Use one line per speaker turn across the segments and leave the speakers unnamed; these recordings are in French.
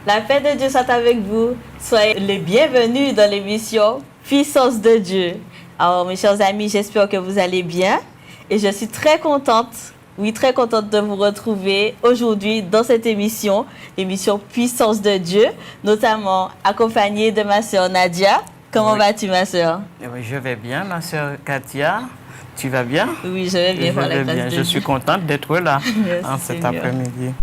La paix de Dieu soit avec vous. Soyez les bienvenus dans l'émission Puissance de Dieu. Alors, mes chers amis, j'espère que vous allez bien. Et je suis très contente, très contente de vous retrouver aujourd'hui dans cette émission Puissance de Dieu, notamment accompagnée de ma sœur Nadia. Comment vas-tu, ma sœur?
Je vais bien, ma sœur Katia. Tu vas bien?
Oui, je vais bien.
Je suis contente d'être là en cet après-midi.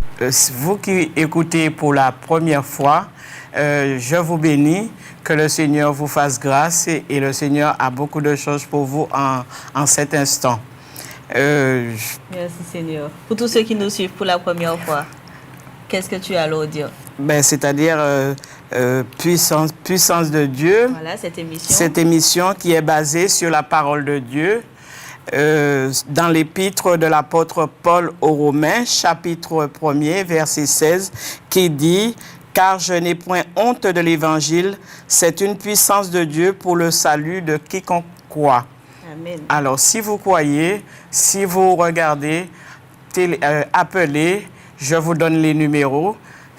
Vous qui écoutez pour la première fois, je vous bénis, que le Seigneur vous fasse grâce et le Seigneur a beaucoup de choses pour vous en cet instant.
Merci Seigneur. Pour tous ceux qui nous suivent pour la première fois, qu'est-ce que tu as à leur dire?
C'est-à-dire puissance de Dieu.
Voilà,
cette émission qui est basée sur la parole de Dieu. Dans l'épître de l'apôtre Paul aux Romains, chapitre 1er, verset 16, qui dit « Car je n'ai point honte de l'Évangile, c'est une puissance de Dieu pour le salut de quiconque croit. »
Amen.
Alors, si vous croyez, si vous regardez, appelez, je vous donne les numéros,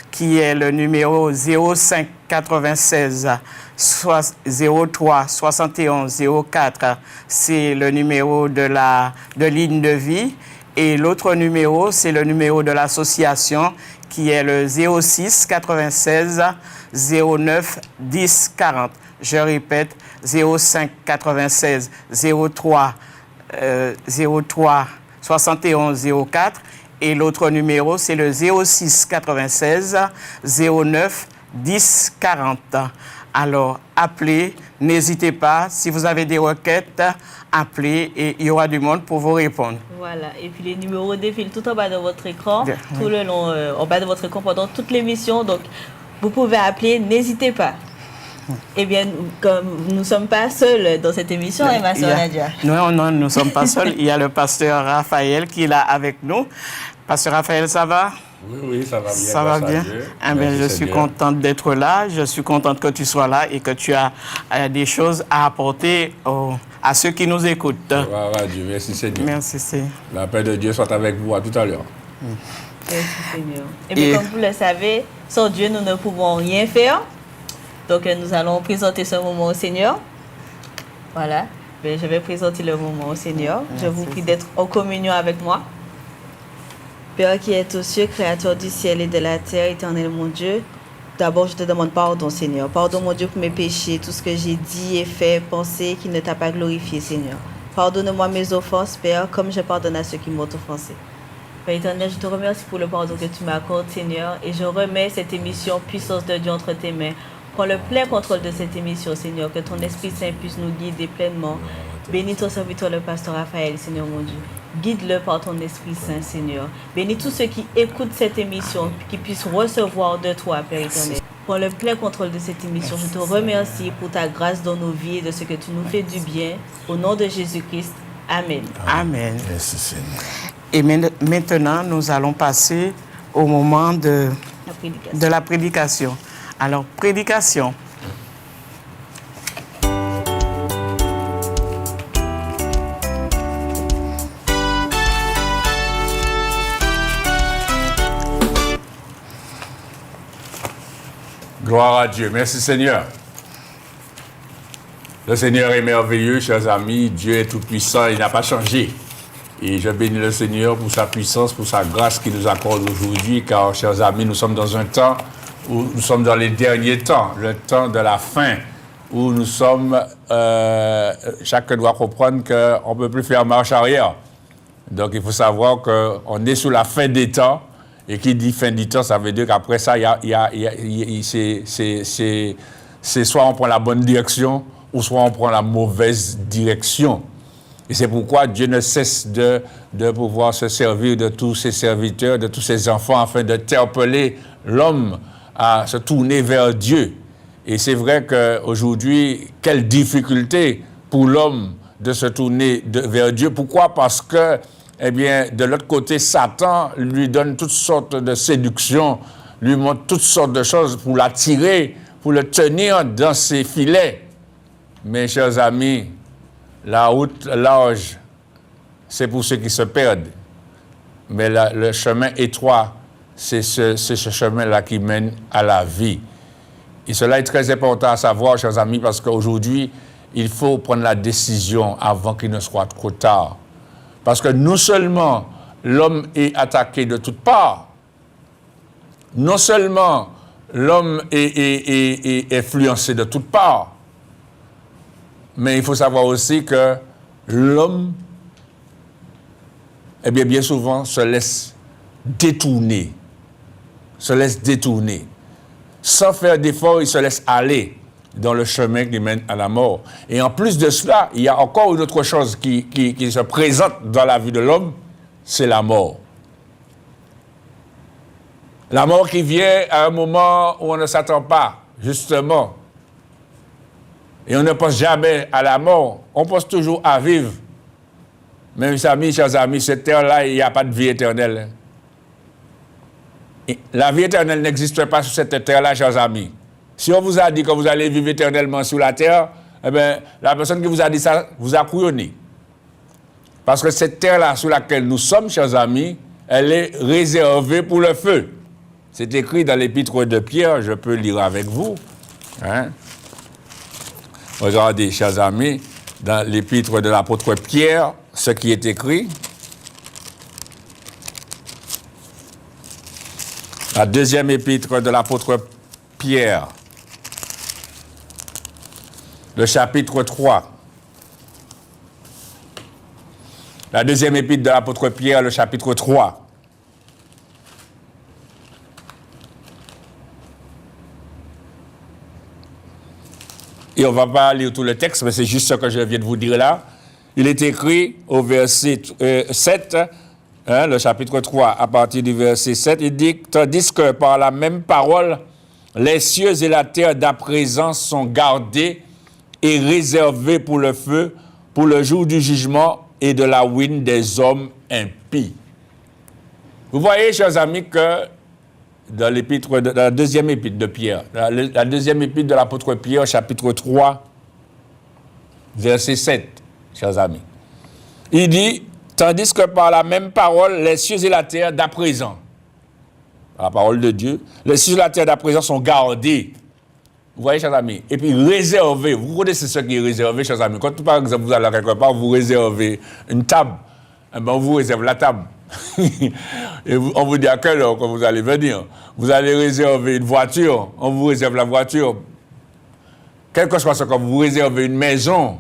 qui est le numéro 05 96 03 71 04. C'est le numéro de ligne de vie. Et l'autre numéro, c'est le numéro de l'association, qui est le 06 96 09 10 40. Je répète, 05 96 03 71 04. Et l'autre numéro, c'est le 06 96 09 10 40. Alors, appelez, n'hésitez pas. Si vous avez des requêtes, appelez et il y aura du monde pour vous répondre.
Voilà. Et puis, les numéros défilent tout en bas de votre écran, tout le long, en bas de votre écran pendant toute l'émission. Donc, vous pouvez appeler, n'hésitez pas. Eh bien, comme nous ne sommes pas seuls dans cette émission, ma soeur Nadia.
Non, nous ne sommes pas seuls. Il y a le pasteur Raphaël qui est là avec nous. Pasteur Raphaël, ça va?
Oui, ça va bien.
Ça va bien. Je suis contente d'être là. Je suis contente que tu sois là et que tu as des choses à apporter à ceux qui nous écoutent.
Dieu, merci Seigneur.
Merci Seigneur.
La paix de Dieu soit avec vous à tout à l'heure.
Merci Seigneur. Et bien, comme vous le savez, sans Dieu, nous ne pouvons rien faire. Donc, nous allons présenter ce moment au Seigneur. Voilà. Bien, je vais présenter le moment au Seigneur. Je vous prie d'être en communion avec moi. Père qui est aux cieux, créateur du ciel et de la terre, éternel mon Dieu, d'abord je te demande pardon, Seigneur. Pardon, mon Dieu, pour mes péchés, tout ce que j'ai dit et fait, pensé, qui ne t'a pas glorifié, Seigneur. Pardonne-moi mes offenses, Père, comme je pardonne à ceux qui m'ont offensé. Père éternel, je te remercie pour le pardon que tu m'accordes, Seigneur, et je remets cette émission Puissance de Dieu entre tes mains. Prends le plein contrôle de cette émission, Seigneur, que ton Esprit Saint puisse nous guider pleinement. Bénis ton serviteur, le pasteur Raphaël, Seigneur mon Dieu. Guide-le par ton Esprit Saint, Seigneur. Bénis tous ceux qui écoutent cette émission, qui puissent recevoir de toi, Père éternel. Prends le plein contrôle de cette émission. Je te remercie pour ta grâce dans nos vies et de ce que tu nous fais du bien. Au nom de Jésus-Christ. Amen.
Amen.
Merci, Seigneur.
Et maintenant, nous allons passer au moment de la prédication. Alors, prédication.
Gloire à Dieu. Merci Seigneur. Le Seigneur est merveilleux, chers amis. Dieu est tout-puissant, il n'a pas changé. Et je bénis le Seigneur pour sa puissance, pour sa grâce qu'il nous accorde aujourd'hui, car, chers amis, nous sommes dans un temps où nous sommes dans les derniers temps, le temps de la fin, où nous sommes, chacun doit comprendre qu'on ne peut plus faire marche arrière. Donc il faut savoir qu'on est sous la fin des temps, et qui dit fin du temps, ça veut dire qu'après ça, c'est soit on prend la bonne direction, ou soit on prend la mauvaise direction. Et c'est pourquoi Dieu ne cesse de pouvoir se servir de tous ses serviteurs, de tous ses enfants, afin d'interpeller l'homme à se tourner vers Dieu. Et c'est vrai qu'aujourd'hui, quelle difficulté pour l'homme de se tourner vers Dieu. Pourquoi? Parce que, eh bien, de l'autre côté, Satan lui donne toutes sortes de séductions, lui montre toutes sortes de choses pour l'attirer, pour le tenir dans ses filets. Mes chers amis, la route large, c'est pour ceux qui se perdent. Mais le chemin étroit, c'est ce chemin-là qui mène à la vie. Et cela est très important à savoir, chers amis, parce qu'aujourd'hui, il faut prendre la décision avant qu'il ne soit trop tard. Parce que non seulement l'homme est attaqué de toutes parts, non seulement l'homme est influencé de toutes parts, mais il faut savoir aussi que l'homme, eh bien souvent, se laisse détourner. Sans faire d'effort, il se laisse aller dans le chemin qui mène à la mort. Et en plus de cela, il y a encore une autre chose qui se présente dans la vie de l'homme, c'est la mort. La mort qui vient à un moment où on ne s'attend pas, justement. Et on ne pense jamais à la mort, on pense toujours à vivre. Mes amis, chers amis, cette terre-là, il n'y a pas de vie éternelle. Et la vie éternelle n'existe pas sur cette terre-là, chers amis. Si on vous a dit que vous allez vivre éternellement sur la terre, eh bien, la personne qui vous a dit ça vous a couillonné. Parce que cette terre-là sur laquelle nous sommes, chers amis, elle est réservée pour le feu. C'est écrit dans l'épître de Pierre, je peux lire avec vous. Hein? Regardez, chers amis, dans l'épître de l'apôtre Pierre, ce qui est écrit. La deuxième épître de l'apôtre Pierre, le chapitre 3. La deuxième épître de l'apôtre Pierre, le chapitre 3. Et on ne va pas lire tout le texte, mais c'est juste ce que je viens de vous dire là. Il est écrit au verset 7, hein, le chapitre 3, à partir du verset 7, il dit « Tandis que par la même parole, les cieux et la terre d'à présent sont gardés et réservés pour le feu, pour le jour du jugement et de la ruine des hommes impies. » Vous voyez, chers amis, que dans l'épître dans la deuxième épître de Pierre, la deuxième épître de l'apôtre Pierre, chapitre 3, verset 7, chers amis. Il dit, tandis que par la même parole, les cieux et la terre d'à présent, par la parole de Dieu, les cieux et la terre d'à présent sont gardés. Vous voyez, chers amis, et puis réservés. Vous connaissez ce qui est réservé, chers amis. Quand, par exemple, vous allez quelque part, vous réservez une table, eh bien, on vous réserve la table. Et on vous dit à quelle heure que vous allez venir. Vous allez réserver une voiture, on vous réserve la voiture. Quel que soit ce que vous réservez une maison,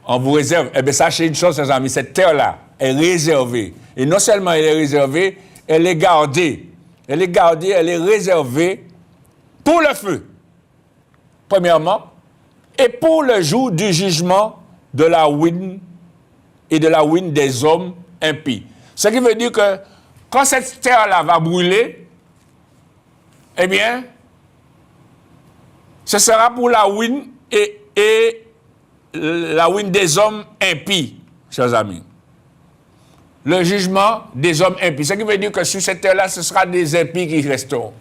on vous réserve. Eh bien, sachez une chose, chers amis, cette terre-là est réservée. Et non seulement elle est réservée, elle est gardée. Elle est gardée, elle est réservée pour le feu, premièrement, et pour le jour du jugement de la ruine et de la ruine des hommes impies. Ce qui veut dire que quand cette terre-là va brûler, eh bien, ce sera pour la ruine et la ruine des hommes impies, chers amis. Le jugement des hommes impies. Ce qui veut dire que sur cette terre-là, ce sera des impies qui resteront.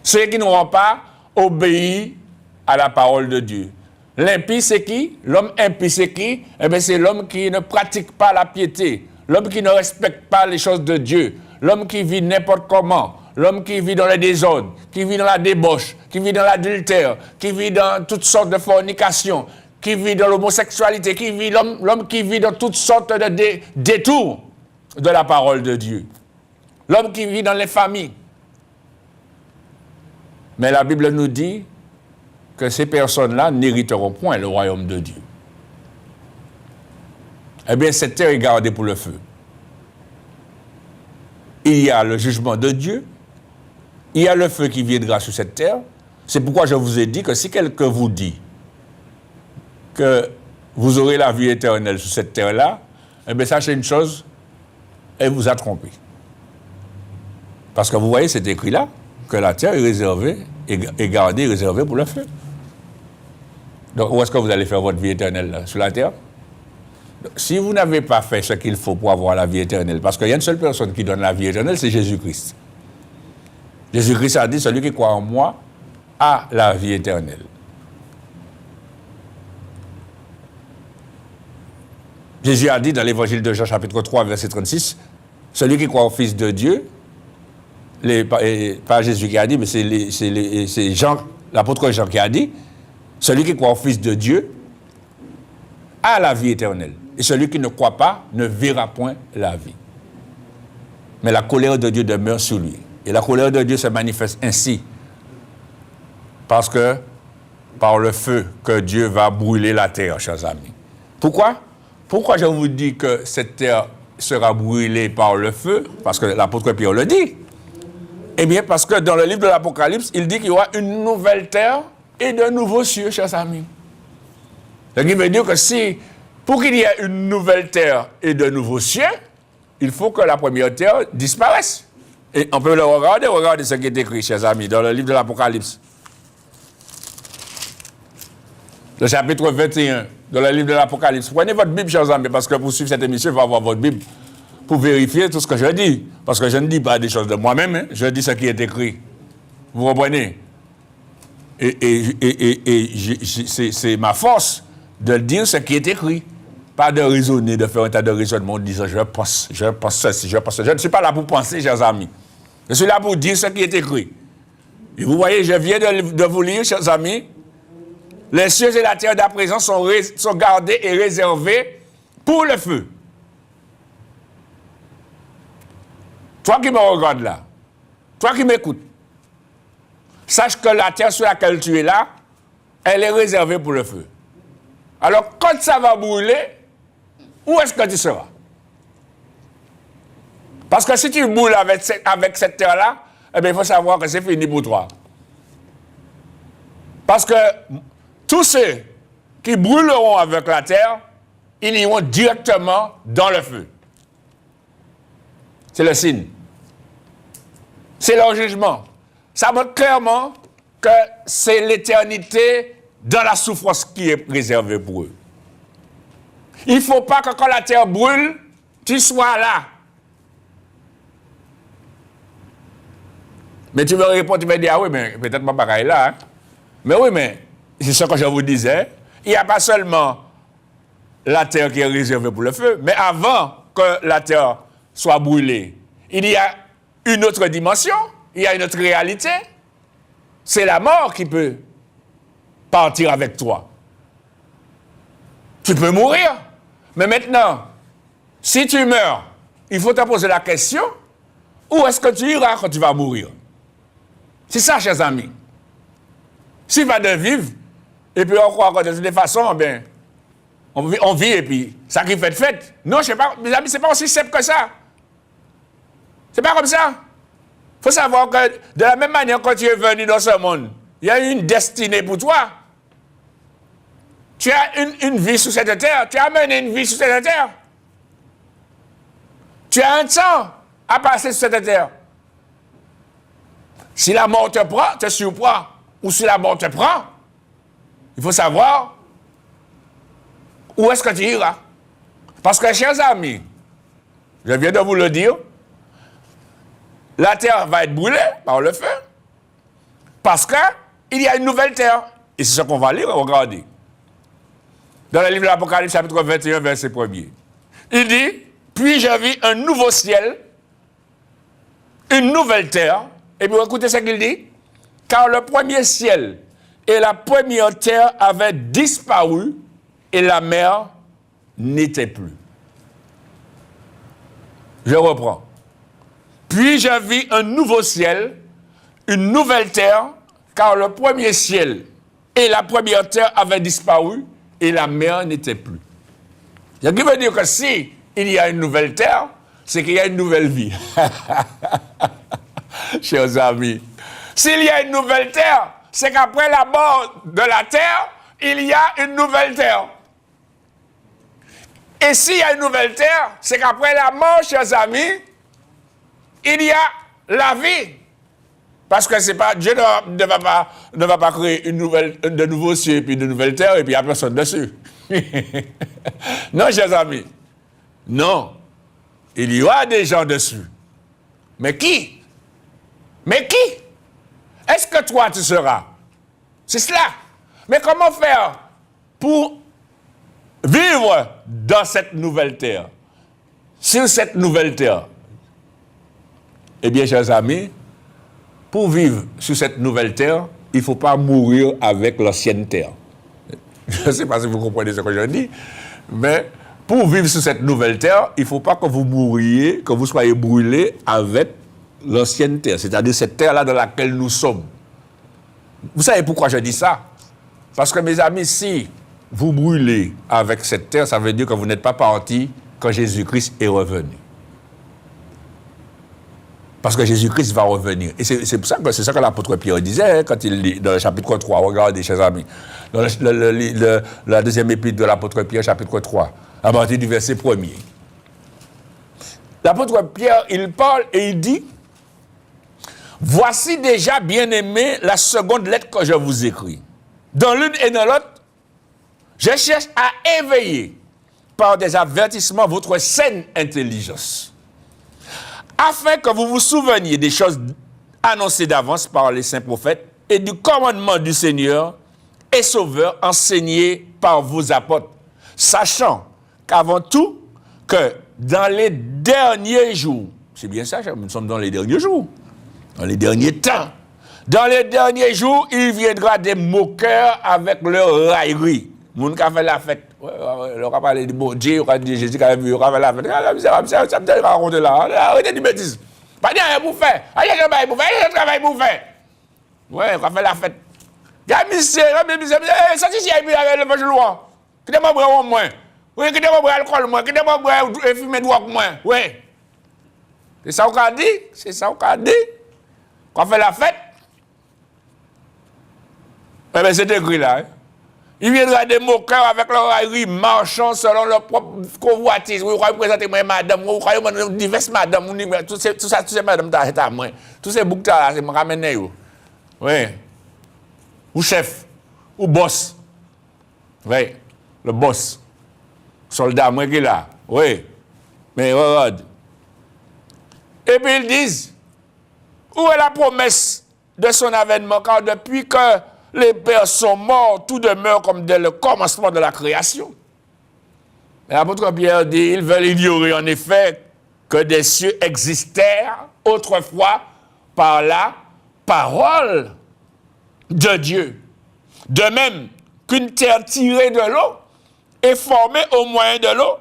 Ceux qui n'auront pas obéi à la parole de Dieu. L'impie, c'est qui? L'homme impie, c'est qui? Eh bien, c'est l'homme qui ne pratique pas la piété. L'homme qui ne respecte pas les choses de Dieu, l'homme qui vit n'importe comment, l'homme qui vit dans le désordre, qui vit dans la débauche, qui vit dans l'adultère, qui vit dans toutes sortes de fornications, qui vit dans l'homosexualité, qui vit l'homme qui vit dans toutes sortes de détours de la parole de Dieu. L'homme qui vit dans les familles. Mais la Bible nous dit que ces personnes-là n'hériteront point le royaume de Dieu. Eh bien, cette terre est gardée pour le feu. Il y a le jugement de Dieu, il y a le feu qui viendra sur cette terre. C'est pourquoi je vous ai dit que si quelqu'un vous dit que vous aurez la vie éternelle sur cette terre-là, eh bien, sachez une chose, elle vous a trompé. Parce que vous voyez, c'est écrit là, que la terre est réservée, est gardée, réservée pour le feu. Donc, où est-ce que vous allez faire votre vie éternelle là, sur la terre? Si vous n'avez pas fait ce qu'il faut pour avoir la vie éternelle, parce qu'il y a une seule personne qui donne la vie éternelle, c'est Jésus-Christ. Jésus-Christ a dit, celui qui croit en moi a la vie éternelle. Jésus a dit dans l'évangile de Jean, chapitre 3, verset 36, celui qui croit au Fils de Dieu pas Jésus qui a dit, mais c'est Jean, l'apôtre Jean qui a dit, celui qui croit au Fils de Dieu a la vie éternelle. Et celui qui ne croit pas ne verra point la vie. Mais la colère de Dieu demeure sur lui. Et la colère de Dieu se manifeste ainsi. Parce que, par le feu, que Dieu va brûler la terre, chers amis. Pourquoi? Pourquoi je vous dis que cette terre sera brûlée par le feu? Parce que l'apôtre Pierre le dit. Eh bien, parce que dans le livre de l'Apocalypse, il dit qu'il y aura une nouvelle terre et de nouveaux cieux, chers amis. Ce qui veut dire que si, pour qu'il y ait une nouvelle terre et de nouveaux cieux, il faut que la première terre disparaisse. Et on peut le regarder, regardez ce qui est écrit, chers amis, dans le livre de l'Apocalypse. Le chapitre 21, dans le livre de l'Apocalypse. Prenez votre Bible, chers amis, parce que pour suivre cette émission, il faut avoir votre Bible pour vérifier tout ce que je dis. Parce que je ne dis pas des choses de moi-même, hein, je dis ce qui est écrit. Vous comprenez? C'est ma force de dire ce qui est écrit. Pas de raisonner, de faire un tas de raisonnements en disant je pense ceci, je pense ceci. Je ne suis pas là pour penser, chers amis. Je suis là pour dire ce qui est écrit. Et vous voyez, je viens de vous lire, chers amis, les cieux et la terre d'à présent sont gardés et réservés pour le feu. Toi qui me regardes là, toi qui m'écoutes, sache que la terre sur laquelle tu es là, elle est réservée pour le feu. Alors, quand ça va brûler, où est-ce que tu seras? Parce que si tu brûles avec cette terre-là, eh bien, il faut savoir que c'est fini pour toi. Parce que tous ceux qui brûleront avec la terre, ils iront directement dans le feu. C'est le signe. C'est leur jugement. Ça montre clairement que c'est l'éternité dans la souffrance qui est réservée pour eux. Il ne faut pas que quand la terre brûle, tu sois là. Mais tu me réponds, tu me dis, ah oui, mais peut-être pas pareil là. Hein? Mais oui, mais c'est ce que je vous disais. Il n'y a pas seulement la terre qui est réservée pour le feu, mais avant que la terre soit brûlée, il y a une autre dimension, il y a une autre réalité. C'est la mort qui peut partir avec toi. Tu peux mourir. Mais maintenant, si tu meurs, il faut te poser la question, où est-ce que tu iras quand tu vas mourir? C'est ça, chers amis. S'il va de vivre, et puis on croit que de toutes les façons, ben, on vit et puis ça qui fait de fête. Non, je sais pas, mes amis, c'est pas aussi simple que ça. C'est pas comme ça. Il faut savoir que de la même manière que tu es venu dans ce monde, il y a une destinée pour toi. Tu as une vie sur cette terre. Tu as mené une vie sur cette terre. Tu as un temps à passer sur cette terre. Si la mort te prend, te surprend, ou si la mort te prend, il faut savoir où est-ce que tu iras. Parce que, chers amis, je viens de vous le dire, la terre va être brûlée par le feu parce qu'il y a une nouvelle terre. Et c'est ce qu'on va lire, regardez. Dans le livre de l'Apocalypse, chapitre 21, verset 1er. Il dit, puis je vis un nouveau ciel, une nouvelle terre. Et puis écoutez ce qu'il dit. Car le premier ciel et la première terre avaient disparu et la mer n'était plus. Je reprends. Puis je vis un nouveau ciel, une nouvelle terre, car le premier ciel et la première terre avaient disparu et la mer n'était plus. Ce qui veut dire que si il y a une nouvelle terre, c'est qu'il y a une nouvelle vie. Chers amis, s'il y a une nouvelle terre, c'est qu'après la mort de la terre, il y a une nouvelle terre. Et s'il y a une nouvelle terre, c'est qu'après la mort, chers amis, il y a la vie. Parce que c'est pas, Dieu ne va pas créer de nouveaux cieux et puis de nouvelles terres et puis il n'y a personne dessus. Non, chers amis. Non. Il y aura des gens dessus. Mais qui? Mais qui? Est-ce que toi tu seras? C'est cela. Mais comment faire pour vivre dans cette nouvelle terre? Sur cette nouvelle terre? Eh bien, chers amis, pour vivre sur cette nouvelle terre, il ne faut pas mourir avec l'ancienne terre. Je ne sais pas si vous comprenez ce que je dis, mais pour vivre sur cette nouvelle terre, il ne faut pas que vous mouriez, que vous soyez brûlés avec l'ancienne terre, c'est-à-dire cette terre-là dans laquelle nous sommes. Vous savez pourquoi je dis ça? Parce que mes amis, si vous brûlez avec cette terre, ça veut dire que vous n'êtes pas partis quand Jésus-Christ est revenu. Parce que Jésus-Christ va revenir. Et c'est pour ça que c'est ça que l'apôtre Pierre disait quand il lit dans le chapitre 3. Regardez, chers amis, dans la deuxième épître de l'apôtre Pierre, chapitre 3, à partir du verset 1er. L'apôtre Pierre, il parle et il dit: voici déjà, bien-aimés, la seconde lettre que je vous écris. Dans l'une et dans l'autre, je cherche à éveiller par des avertissements votre saine intelligence, afin que vous vous souveniez des choses annoncées d'avance par les saints prophètes et du commandement du Seigneur et Sauveur enseigné par vos apôtres, sachant qu'avant tout, que dans les derniers jours, c'est bien ça, nous sommes dans les derniers jours, dans les derniers temps, dans les derniers jours, il viendra des moqueurs avec leur raillerie. Moun qui a fait la fête, on va parler de bon Dieu, on va dire Jésus qui a vu, on va faire la fête. Ça me raconte là, arrêtez de bêtises. Pas de rien pour faire, allez travailler pour faire, allez travailler pour faire. Ouais, on va faire la fête. Il y a un monsieur, ça c'est si il y a le loi. Qui te m'a boire au moins. Oui, qui te m'a boire alcool moins, qui te m'a boire fumer de moins. Oui. C'est ça qu'on a dit, c'est ça qu'on a dit. Quand on fait la fête, eh bien c'est écrit là. Hein? Il viendra des moqueurs avec leur raillerie, marchant selon leur propre convoitise. Vous croyez présenter moi madame, vous croyez diverses madames, tout ça, tous ces madames t'arrêtent à moi. Tous ces boucs là, c'est me ramener. Oui. Ou chef, ou boss. Oui, le boss. Soldat, moi qui est là. Oui. Mais regarde. Et puis ils disent, où est la promesse de son avènement? Car depuis que les pères sont morts, tout demeure comme dès le commencement de la création. Et l'apôtre Pierre dit, ils veulent ignorer en effet que des cieux existèrent autrefois par la parole de Dieu. De même qu'une terre tirée de l'eau est formée au moyen de l'eau,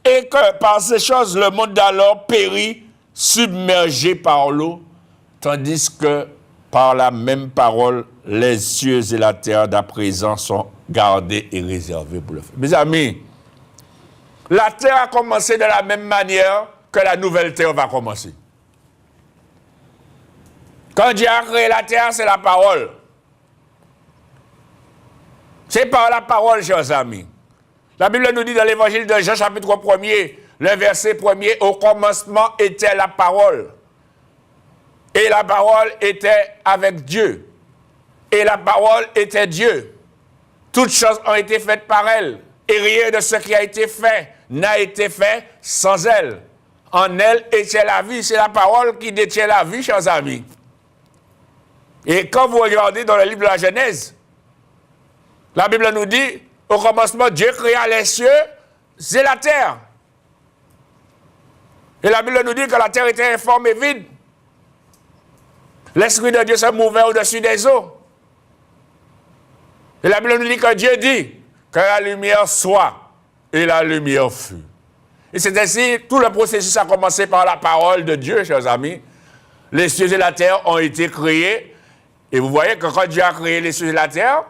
et que par ces choses, le monde d'alors périt, submergé par l'eau, tandis que par la même parole, les cieux et la terre d'à présent sont gardés et réservés pour le feu. Mes amis, la terre a commencé de la même manière que la nouvelle terre va commencer. Quand Dieu a créé la terre, c'est la parole. C'est par la parole, chers amis. La Bible nous dit dans l'évangile de Jean, chapitre 1er, le verset 1er, au commencement était la parole. Et la parole était avec Dieu. Et la parole était Dieu. Toutes choses ont été faites par elle. Et rien de ce qui a été fait n'a été fait sans elle. En elle était la vie. C'est la parole qui détient la vie, chers amis. Et quand vous regardez dans le livre de la Genèse, la Bible nous dit, au commencement, Dieu créa les cieux et la terre. Et la Bible nous dit que la terre était informe et vide. L'Esprit de Dieu se mouvait au-dessus des eaux. Et la Bible nous dit que Dieu dit que la lumière soit, et la lumière fut. Et c'est ainsi, tout le processus a commencé par la parole de Dieu, chers amis. Les cieux et la terre ont été créés. Et vous voyez que quand Dieu a créé les cieux et la terre,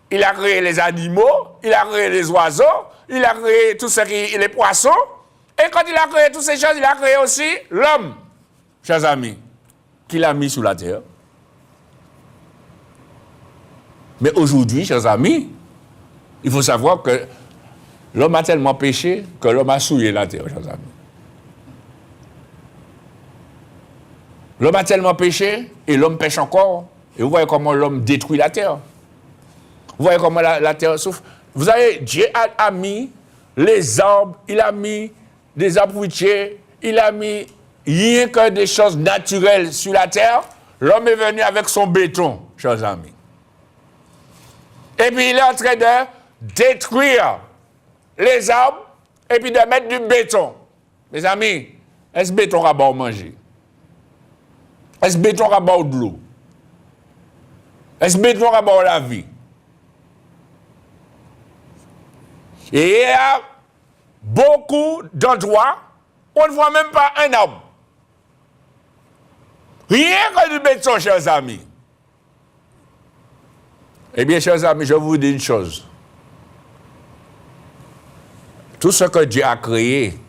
il a créé les animaux, il a créé les oiseaux, il a créé tout ce qui les poissons. Et quand il a créé toutes ces choses, il a créé aussi l'homme, chers amis, qu'il a mis sur la terre. Mais aujourd'hui, chers amis, il faut savoir que l'homme a tellement péché que l'homme a souillé la terre, chers amis. L'homme a tellement péché et l'homme pêche encore. Et vous voyez comment l'homme détruit la terre. Vous voyez comment la terre souffre. Vous savez, Dieu a mis les arbres, il a mis des arbres fruitiers, il a mis rien que des choses naturelles sur la terre. L'homme est venu avec son béton, chers amis. Et puis il est en train de détruire les arbres et puis de mettre du béton. Mes amis, est-ce béton à bon manger? Est-ce béton à bord de l'eau? Est-ce béton à bord de la vie? Et il y a beaucoup d'endroits où on ne voit même pas un arbre. Rien que du béton, chers amis. Eh bien, chers amis, je vous dis une chose. Tout ce que Dieu a créé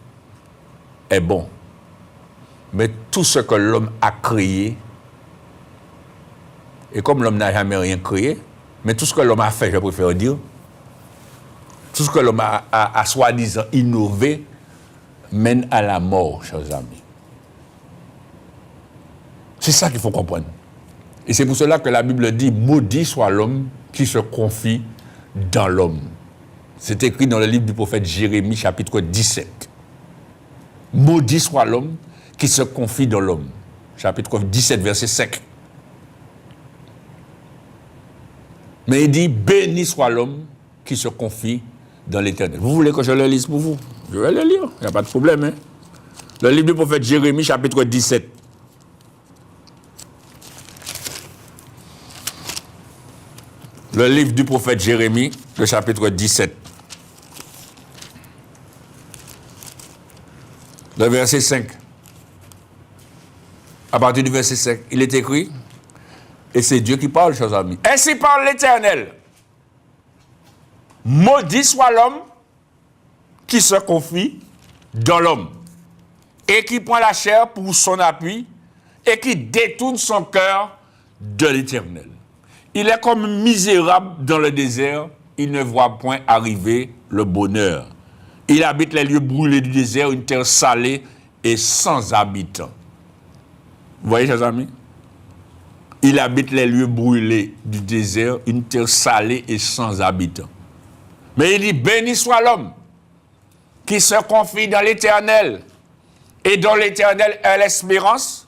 est bon. Mais tout ce que l'homme a créé, et comme l'homme n'a jamais rien créé, mais tout ce que l'homme a fait, je préfère dire, tout ce que l'homme a soi-disant innové, mène à la mort, chers amis. C'est ça qu'il faut comprendre. Et c'est pour cela que la Bible dit, maudit soit l'homme qui se confie dans l'homme. C'est écrit dans le livre du prophète Jérémie, chapitre 17. Maudit soit l'homme qui se confie dans l'homme. Chapitre 17, verset 5. Mais il dit, béni soit l'homme qui se confie dans l'Éternel. Vous voulez que je le lise pour vous? Je vais le lire, il n'y a pas de problème. Hein? Le livre du prophète Jérémie, chapitre 17. Le livre du prophète Jérémie, le chapitre 17. Le verset 5. À partir du verset 5, il est écrit, et c'est Dieu qui parle, chers amis. Ainsi parle l'Éternel. Maudit soit l'homme qui se confie dans l'homme et qui prend la chair pour son appui et qui détourne son cœur de l'Éternel. Il est comme misérable dans le désert, il ne voit point arriver le bonheur. Il habite les lieux brûlés du désert, une terre salée et sans habitants. Vous voyez, chers amis? Il habite les lieux brûlés du désert, une terre salée et sans habitants. Mais il dit, béni soit l'homme qui se confie dans l'Éternel et dont l'Éternel est l'espérance.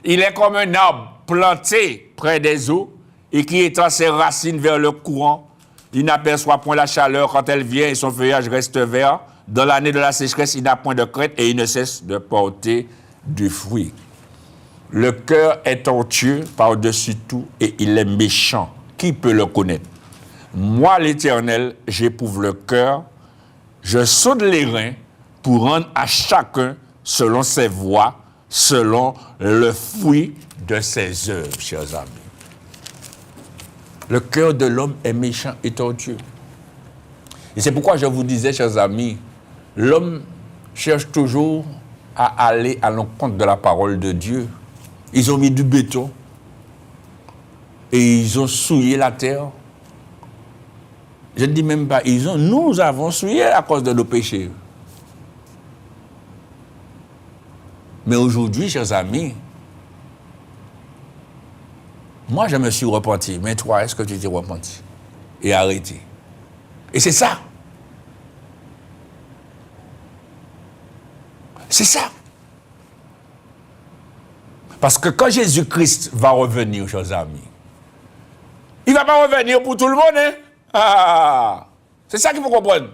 Il est comme un arbre planté près des eaux et qui étend ses racines vers le courant. Il n'aperçoit point la chaleur quand elle vient et son feuillage reste vert. Dans l'année de la sécheresse, il n'a point de crainte et il ne cesse de porter du fruit. Le cœur est tortueux par-dessus tout et il est méchant. Qui peut le connaître? Moi, l'Éternel, j'éprouve le cœur, je sonde les reins pour rendre à chacun selon ses voies, selon le fruit de ses œuvres, chers amis. Le cœur de l'homme est méchant et tortueux. Et c'est pourquoi je vous disais, chers amis, l'homme cherche toujours à aller à l'encontre de la parole de Dieu. Ils ont mis du béton et ils ont souillé la terre. Je ne dis même pas nous avons souillé à cause de nos péchés. Mais aujourd'hui, chers amis, moi je me suis repenti, mais toi, est-ce que tu t'es repenti et arrêté? Et c'est ça. C'est ça. Parce que quand Jésus-Christ va revenir, chers amis, il ne va pas revenir pour tout le monde, hein? Ah, c'est ça qu'il faut comprendre.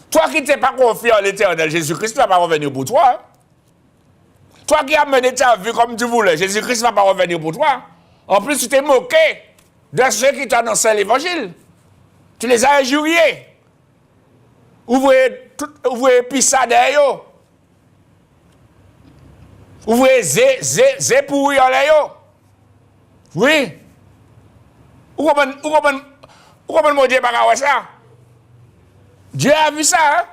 Toi qui t'es pas confié en l'Éternel, Jésus-Christ ne va pas revenir pour toi. Hein? Toi qui as mené ta vie comme tu voulais, Jésus-Christ ne va pas revenir pour toi. En plus, tu t'es moqué de ceux qui t'annonçaient l'évangile. Tu les as injuriés. Ouvrez pissa derrière. Ouvrez zé pourri en l'air. Oui. Où comment mon Dieu pas ça? Dieu a vu ça, hein?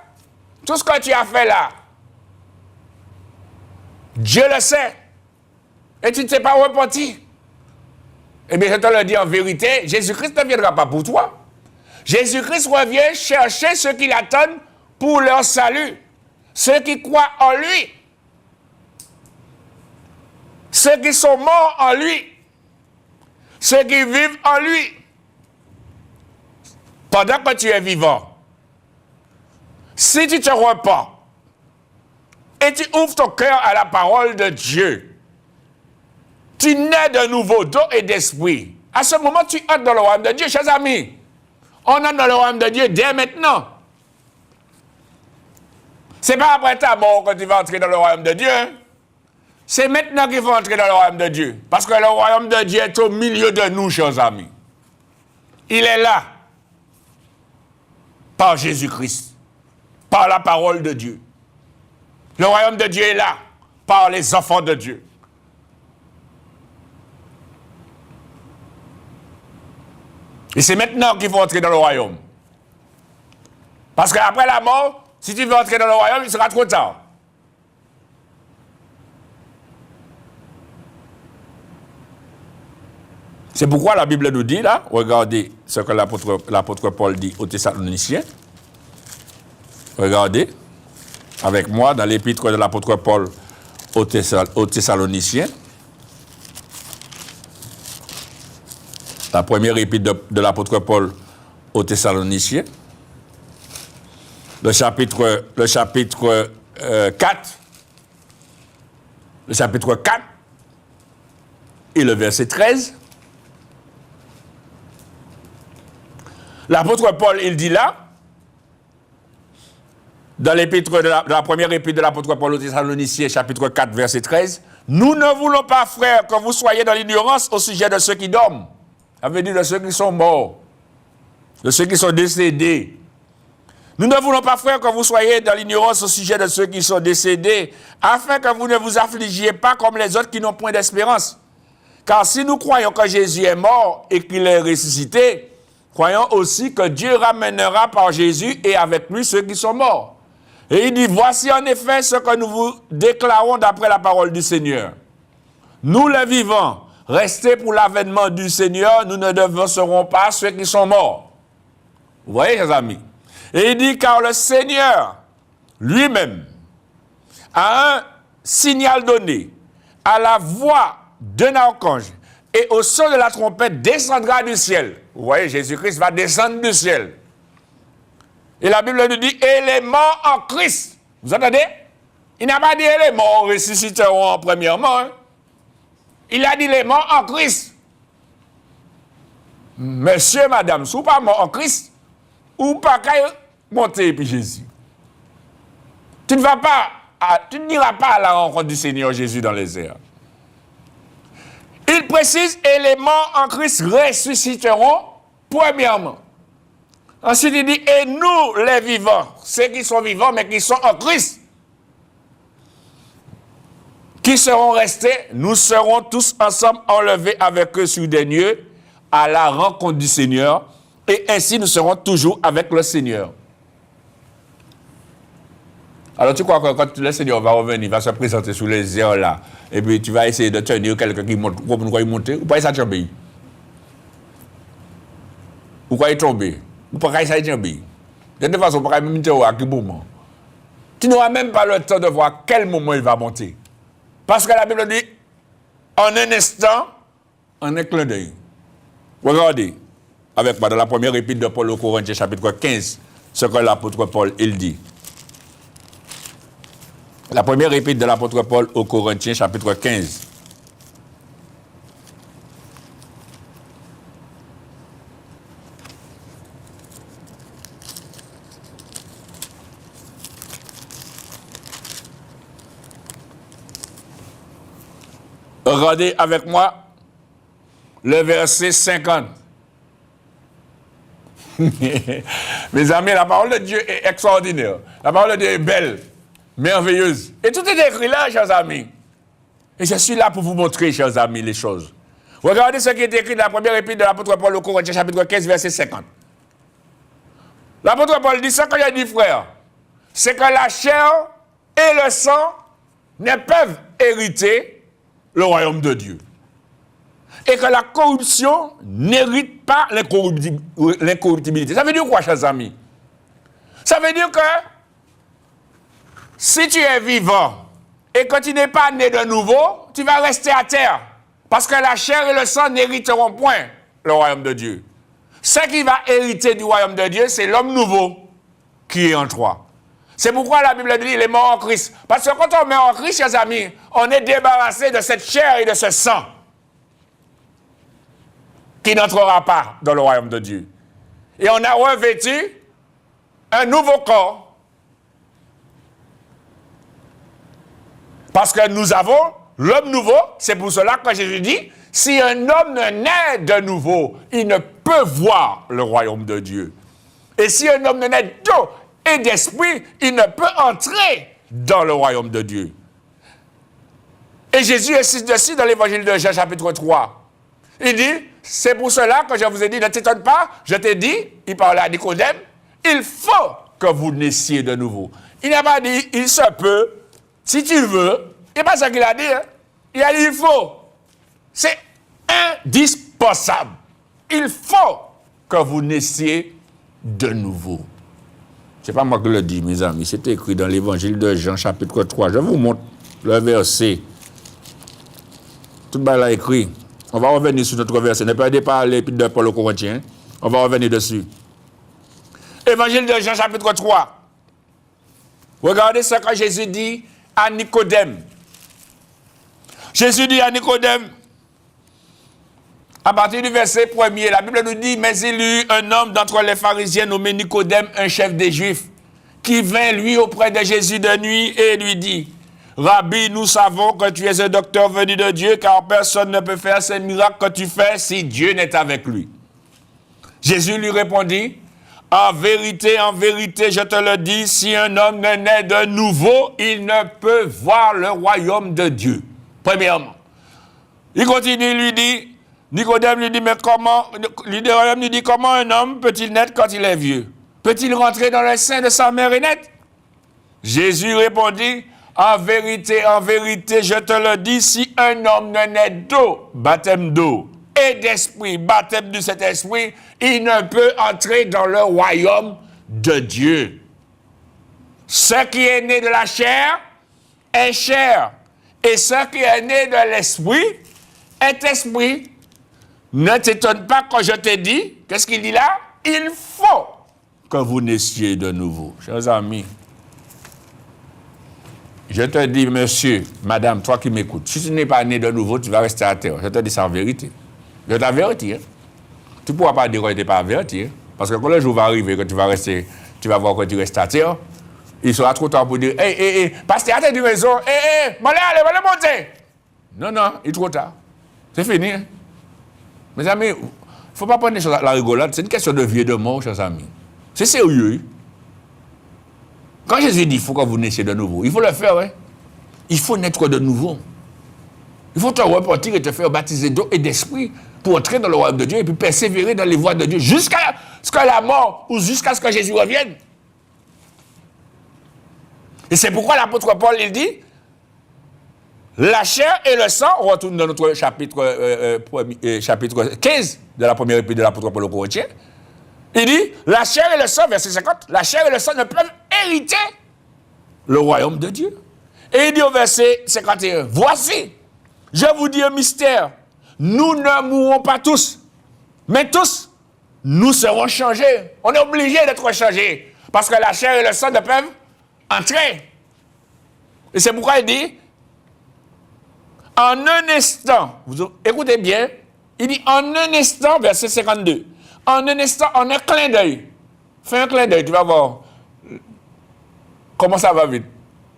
Tout ce que tu as fait là. Dieu le sait. Et tu ne t'es pas repenti. Eh bien, je te le dis en vérité, Jésus-Christ ne viendra pas pour toi. Jésus-Christ revient chercher ceux qui l'attendent pour leur salut. Ceux qui croient en lui. Ceux qui sont morts en lui. Ceux qui vivent en lui. Pendant que tu es vivant. Si tu te repens et tu ouvres ton cœur à la parole de Dieu, tu nais de nouveau d'eau et d'esprit. À ce moment, tu entres dans le royaume de Dieu, chers amis. On entre dans le royaume de Dieu dès maintenant. Ce n'est pas après ta mort que tu vas entrer dans le royaume de Dieu. Hein? C'est maintenant qu'il faut entrer dans le royaume de Dieu. Parce que le royaume de Dieu est au milieu de nous, chers amis. Il est là. Par Jésus-Christ. Par la parole de Dieu. Le royaume de Dieu est là. Par les enfants de Dieu. Et c'est maintenant qu'il faut entrer dans le royaume. Parce qu'après la mort, si tu veux entrer dans le royaume, il sera trop tard. C'est pourquoi la Bible nous dit là, regardez ce que l'apôtre Paul dit aux Thessaloniciens. Regardez avec moi dans l'épître de l'apôtre Paul aux Thessaloniciens. La première épître de l'apôtre Paul aux Thessaloniciens. Le chapitre 4. Le chapitre 4 et le verset 13. L'apôtre Paul, il dit là, dans l'épître de la première épître de l'apôtre Paul aux Thessaloniciens, chapitre 4, verset 13, « Nous ne voulons pas, frères, que vous soyez dans l'ignorance au sujet de ceux qui dorment. » Ça veut dire de ceux qui sont morts, de ceux qui sont décédés. « Nous ne voulons pas, frères, que vous soyez dans l'ignorance au sujet de ceux qui sont décédés, afin que vous ne vous affligiez pas comme les autres qui n'ont point d'espérance. Car si nous croyons que Jésus est mort et qu'il est ressuscité, croyons aussi que Dieu ramènera par Jésus et avec lui ceux qui sont morts. Et il dit, voici en effet ce que nous vous déclarons d'après la parole du Seigneur. Nous les vivants, restés pour l'avènement du Seigneur, nous ne devancerons pas ceux qui sont morts. Vous voyez, chers amis? Et il dit, car le Seigneur lui-même a un signal donné, à la voix d'un archange et au son de la trompette descendra du ciel. Vous voyez, Jésus-Christ va descendre du ciel. Et la Bible nous dit, et les morts en Christ. Vous entendez? Il n'a pas dit les morts ressusciteront premièrement. Hein? Il a dit les morts en Christ. Monsieur, madame, si vous pas mort en Christ, ou pas qu'à monter puis Jésus. Tu n'iras pas à la rencontre du Seigneur Jésus dans les airs. Il précise, et les morts en Christ ressusciteront premièrement. Ensuite, il dit, et nous, les vivants, ceux qui sont vivants, mais qui sont en Christ, qui seront restés, nous serons tous ensemble enlevés avec eux sur des nuées à la rencontre du Seigneur, et ainsi nous serons toujours avec le Seigneur. Alors tu crois que quand le Seigneur va revenir, il va se présenter sous les airs là, et puis tu vas essayer de tenir quelqu'un qui monte, pour nous monter, ou pas ça tomber? Ou quoi il tombe? Ou pas ça tomber? De toute façon, pas même à quel moment. Tu n'auras même pas le temps de voir quel moment il va monter. Parce que la Bible dit, en un instant, en un clin d'œil. Regardez, avec moi, dans la première épître de Paul aux Corinthiens, chapitre 15, ce que l'apôtre Paul, il dit. La première épître de l'apôtre Paul aux Corinthiens, chapitre 15. Regardez avec moi le verset 50. Mes amis, la parole de Dieu est extraordinaire. La parole de Dieu est belle, merveilleuse. Et tout est écrit là, chers amis. Et je suis là pour vous montrer, chers amis, les choses. Regardez ce qui est écrit dans la première épître de l'apôtre Paul aux Corinthiens, chapitre 15, verset 50. L'apôtre Paul dit, ce qu'il a dit, frère, c'est que la chair et le sang ne peuvent hériter le royaume de Dieu. Et que la corruption n'hérite pas l'incorruptibilité. Ça veut dire quoi, chers amis? Ça veut dire que si tu es vivant et que tu n'es pas né de nouveau, tu vas rester à terre. Parce que la chair et le sang n'hériteront point le royaume de Dieu. Ce qui va hériter du royaume de Dieu, c'est l'homme nouveau qui est en toi. C'est pourquoi la Bible dit, il est mort en Christ. Parce que quand on meurt en Christ, chers amis, on est débarrassé de cette chair et de ce sang qui n'entrera pas dans le royaume de Dieu. Et on a revêtu un nouveau corps. Parce que nous avons l'homme nouveau, c'est pour cela que Jésus dit, si un homme ne naît de nouveau, il ne peut voir le royaume de Dieu. Et si un homme ne naît d'eau et d'esprit, il ne peut entrer dans le royaume de Dieu. Et Jésus insiste dessus dans l'évangile de Jean, chapitre 3. Il dit, c'est pour cela que je vous ai dit, ne t'étonne pas, je t'ai dit, il parlait à Nicodème, il faut que vous naissiez de nouveau. Il n'a pas dit, il se peut, si tu veux, c'est pas ça qu'il a dit, hein. Il a dit, il faut. C'est indispensable. Il faut que vous naissiez de nouveau. Ce n'est pas moi qui le dis, mes amis, c'est écrit dans l'évangile de Jean, chapitre 3. Je vous montre le verset. Tout le monde l'a écrit. On va revenir sur notre verset. Ne perdez pas l'épître de Paul aux Corinthiens. On va revenir dessus. Évangile de Jean, chapitre 3. Regardez ce que Jésus dit à Nicodème. Jésus dit à Nicodème, à partir du verset 1er, la Bible nous dit, mais il y eut un homme d'entre les pharisiens nommé Nicodème, un chef des Juifs, qui vint lui auprès de Jésus de nuit et lui dit, Rabbi, nous savons que tu es un docteur venu de Dieu, car personne ne peut faire ces miracles que tu fais si Dieu n'est avec lui. Jésus lui répondit, en vérité, je te le dis, si un homme ne naît de nouveau, il ne peut voir le royaume de Dieu. Premièrement. Il continue, lui dit, Nicodème lui dit, mais comment, Nicodème lui dit, comment un homme peut-il naître quand il est vieux? Peut-il rentrer dans le sein de sa mère et naître? Jésus répondit, en vérité, je te le dis, si un homme ne naît d'eau, baptême d'eau, et d'esprit, baptême du Saint-Esprit, il ne peut entrer dans le royaume de Dieu. Ce qui est né de la chair est chair, et ce qui est né de l'esprit est esprit. Ne t'étonne pas quand je te dis, qu'est-ce qu'il dit là? Il faut que vous naissiez de nouveau. Chers amis, je te dis, monsieur, madame, toi qui m'écoutes, si tu n'es pas né de nouveau, tu vas rester à terre. Je te dis ça en vérité. Je t'avertis. Hein? Tu ne pourras pas dire que tu n'es pas averti. Hein? Parce que quand le jour va arriver, que tu vas voir que tu restes à terre, il sera trop tard pour dire, pasteur, à du maison, allez, monter. Non, il est trop tard. C'est fini. Hein? Mes amis, il ne faut pas prendre les choses à la rigolade. C'est une question de vie et de mort, chers amis. C'est sérieux. Quand Jésus dit, il faut que vous naissiez de nouveau, il faut le faire, hein? Il faut naître de nouveau. Il faut te repentir et te faire baptiser d'eau et d'esprit pour entrer dans le royaume de Dieu et puis persévérer dans les voies de Dieu jusqu'à ce que la mort ou jusqu'à ce que Jésus revienne. Et c'est pourquoi l'apôtre Paul, il dit, la chair et le sang, on retourne dans notre chapitre 15 de la première épître de l'apôtre Paul aux Corinthiens, il dit, la chair et le sang, verset 50, la chair et le sang ne peuvent hériter le royaume de Dieu. Et il dit au verset 51, voici, je vous dis un mystère, nous ne mourrons pas tous, mais tous, nous serons changés. On est obligé d'être changés, parce que la chair et le sang ne peuvent entrer. Et c'est pourquoi il dit, en un instant, écoutez bien, il dit en un instant, verset 52, en un instant, en un clin d'œil. Fais un clin d'œil, tu vas voir comment ça va vite.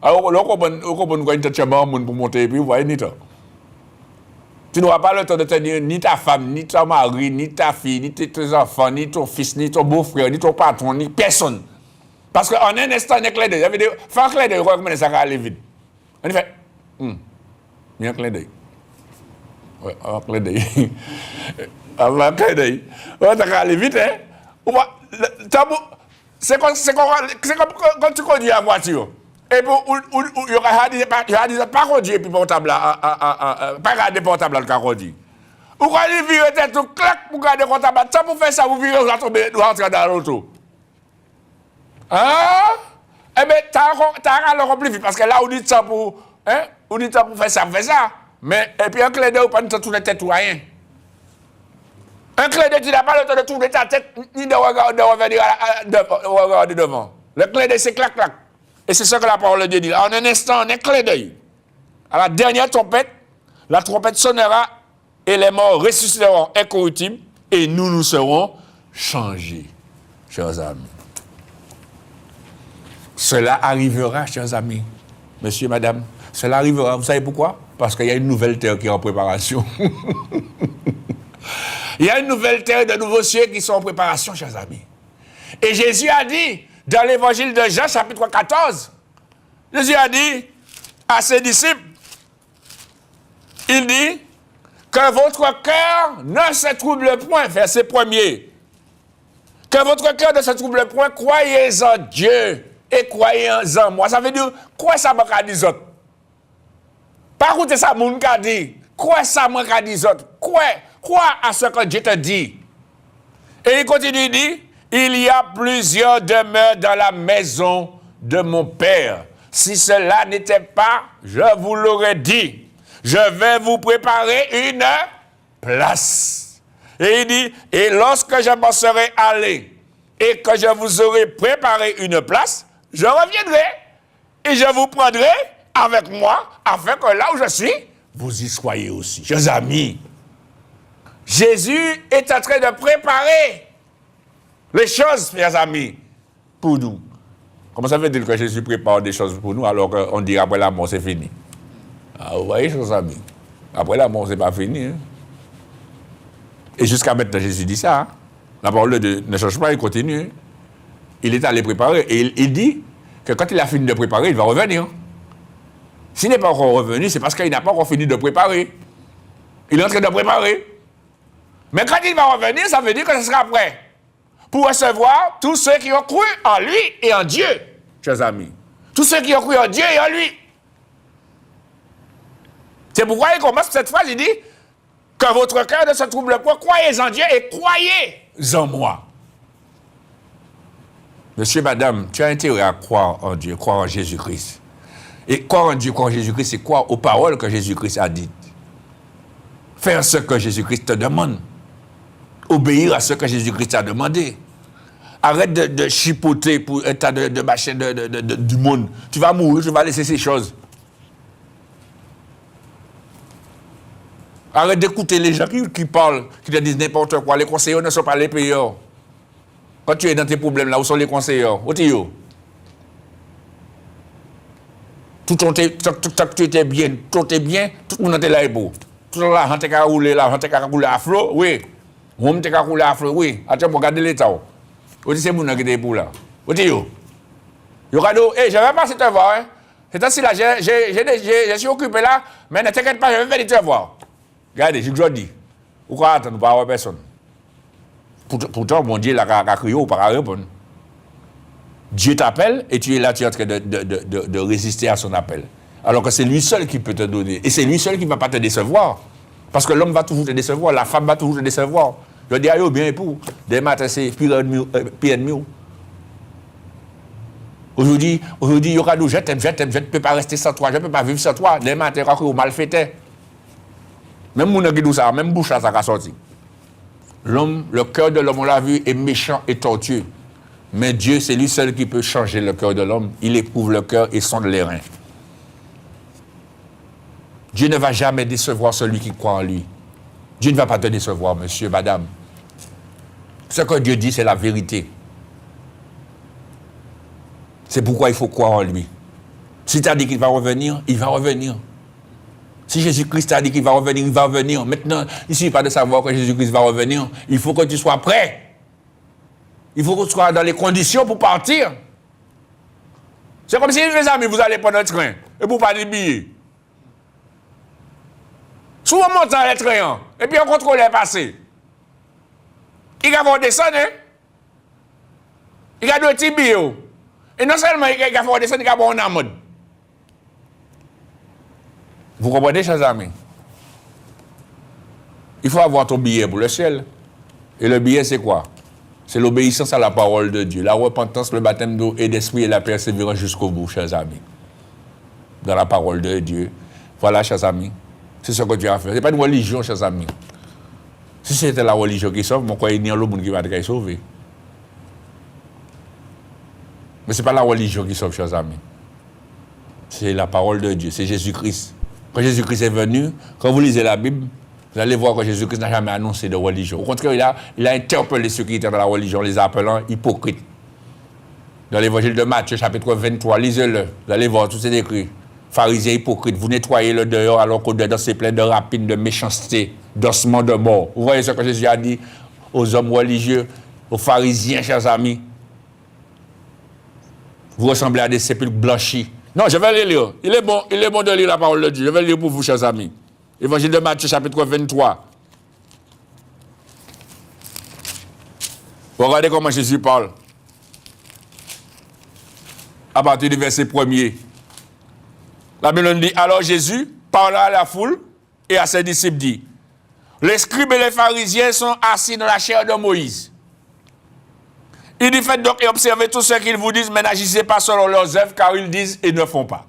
Alors, on comprend une tête pour monter et puis vous voyez ni toi. Tu n'auras pas le temps de tenir ni ta femme, ni ton mari, ni ta fille, ni tes enfants, ni ton fils, ni ton beau-frère, ni ton patron, ni personne. Parce qu'en un instant, un clin d'œil. Fais un clin d'œil, comment ça va aller vite. On y fait. Il y a un clin d'œil. Oui, un clin d'œil. Un clin d'œil. Ça va aller vite, hein? C'est comme quand tu conduis la voiture. Et puis, il y aura des pas conduire et puis portable pas garder portable dans le conduire. Ou quand il vire tête tout clac pour garder portable, ça pour faire ça, vous virez, vous allez tomber, vous rentrez dans l'auto. Hein? Eh bien, t'as encore plus vite parce que là, on dit ça pour, on dit ça pour faire ça, Mais, et puis un clin d'œil, pas de tourner la tête ou rien. Un clin d'œil, tu n'as pas le temps de tourner ta tête ni de regarder devant. Le clin d'œil, c'est clac, clac. Et c'est ce que la parole de Dieu dit. En un instant, en un clin d'œil, à la dernière trompette, la trompette sonnera et les morts ressusciteront incorruptibles et nous serons changés, chers amis. Cela arrivera, chers amis, monsieur, madame. Cela arrivera. Vous savez pourquoi? Parce qu'il y a une nouvelle terre qui est en préparation. Il y a une nouvelle terre et de nouveaux cieux qui sont en préparation, chers amis. Et Jésus a dit, dans l'évangile de Jean, chapitre 14, Jésus a dit à ses disciples, il dit que votre cœur ne se trouble point, verset 1er. Que votre cœur ne se trouble point, croyez en Dieu et croyez en moi. Ça veut dire, quoi ça m'a dit autres? Pas écouter ça, mon qu'a dit. Quoi ça m'a dit autres? Quoi à ce que Dieu te dit? Et il continue, il dit, il y a plusieurs demeures dans la maison de mon Père. Si cela n'était pas, je vous l'aurais dit. Je vais vous préparer une place. Et il dit, et lorsque je m'en serai allé et que je vous aurai préparé une place, je reviendrai et je vous prendrai avec moi afin que là où je suis, vous y soyez aussi. Chers amis, Jésus est en train de préparer les choses, mes amis, pour nous. Comment ça veut dire que Jésus prépare des choses pour nous alors qu'on dit après la mort c'est fini? Ah, vous voyez, chers amis, après la mort c'est pas fini. Hein? Et jusqu'à maintenant, Jésus dit ça. Hein? La parole de Dieu ne change pas, il continue. Hein? Il est allé préparer et il dit que quand il a fini de préparer, il va revenir. S'il n'est pas encore revenu, c'est parce qu'il n'a pas encore fini de préparer. Il est en train de préparer. Mais quand il va revenir, ça veut dire que ce sera prêt pour recevoir tous ceux qui ont cru en lui et en Dieu, chers amis. Tous ceux qui ont cru en Dieu et en lui. C'est pourquoi il commence cette phrase, il dit que votre cœur ne se trouble point, croyez en Dieu et croyez en moi. Monsieur, madame, tu as intérêt à croire en Dieu, croire en Jésus-Christ. Et croire en Dieu, croire en Jésus-Christ, c'est croire aux paroles que Jésus-Christ a dites. Faire ce que Jésus-Christ te demande. Obéir à ce que Jésus-Christ a demandé. Arrête de chipoter pour un tas de machins du monde. Tu vas mourir, tu vas laisser ces choses. Arrête d'écouter les gens qui parlent, qui te disent n'importe quoi. Les conseillers ne sont pas les payeurs. Quand tu es dans tes problèmes, là, où sont les conseillers? Où tu es? Tant que tu étais bien, tout est bien, tout le monde était là et beau. Tout l'argent est roulé, l'argent est roulé à flot, oui. Moi, je suis roulé à flot, oui. Attends, regardez l'État. Où c'est mon qui est pour là? Où tu es? Je vais passer te voir. Hein. C'est ainsi là, je suis occupé là, mais ne t'inquiète pas, je vais venir te voir. Regardez, je dis, vous croyez attendre pas avoir personne. Pourtant, mon Dieu, il a crié ou pas répondre. Dieu t'appelle et tu es là, tu es en train de résister à son appel. Alors que c'est lui seul qui peut te donner. Et c'est lui seul qui ne va pas te décevoir. Parce que l'homme va toujours te décevoir, la femme va toujours te décevoir. Je dis, aïe, bien époux. Des matins, c'est pire ennemi. Aujourd'hui, il y aura nous, je t'aime, je ne peux pas rester sans toi, je ne peux pas vivre sans toi. Des matins, quand on mal fait. Même mon qui dit ça, même bouche ça va sortir. L'homme, le cœur de l'homme, on l'a vu, est méchant et tortueux. Mais Dieu, c'est lui seul qui peut changer le cœur de l'homme. Il éprouve le cœur et sonde les reins. Dieu ne va jamais décevoir celui qui croit en lui. Dieu ne va pas te décevoir, monsieur, madame. Ce que Dieu dit, c'est la vérité. C'est pourquoi il faut croire en lui. Si tu as dit qu'il va revenir, il va revenir. Si Jésus-Christ a dit qu'il va revenir, il va revenir. Maintenant, il ne suffit pas de savoir que Jésus-Christ va revenir. Il faut que tu sois prêt. Il faut que tu sois dans les conditions pour partir. C'est comme si, mes amis, vous allez prendre un train et vous pas de billets. Souvent, on monte dans le train et puis on contrôle les passés. Il va descendre, hein? Il va deux petits billets. Et non seulement il va descendre, il va avoir un amende. Vous comprenez, chers amis? Il faut avoir ton billet pour le ciel. Et le billet, c'est quoi? C'est l'obéissance à la parole de Dieu, la repentance, le baptême d'eau et d'esprit et la persévérance jusqu'au bout, chers amis. Dans la parole de Dieu. Voilà, chers amis. C'est ce que Dieu a fait. Ce n'est pas une religion, chers amis. Si c'était la religion qui sauve, mon croyait ni le monde qui va être sauvé. Mais ce n'est pas la religion qui sauve, chers amis. C'est la parole de Dieu, c'est Jésus-Christ. Quand Jésus-Christ est venu, quand vous lisez la Bible, vous allez voir que Jésus-Christ n'a jamais annoncé de religion. Au contraire, il a interpellé ceux qui étaient dans la religion, les appelant hypocrites. Dans l'évangile de Matthieu, chapitre 23, lisez-le. Vous allez voir, tout c'est écrit. Pharisiens hypocrites, vous nettoyez le dehors alors qu'au dedans c'est plein de rapines, de méchanceté, d'ossements de mort. Vous voyez ce que Jésus a dit aux hommes religieux, aux pharisiens, chers amis. Vous ressemblez à des sépulcres blanchis. Non, je vais les lire. Il est bon de lire la parole de Dieu. Je vais le lire pour vous, chers amis. Évangile de Matthieu, chapitre 23. Regardez comment Jésus parle. À partir du verset 1er. La Bible dit, alors Jésus parla à la foule et à ses disciples dit, les scribes et les pharisiens sont assis dans la chair de Moïse. Il dit, faites donc et observez tout ce qu'ils vous disent, mais n'agissez pas selon leurs œuvres, car ils disent et ne font pas.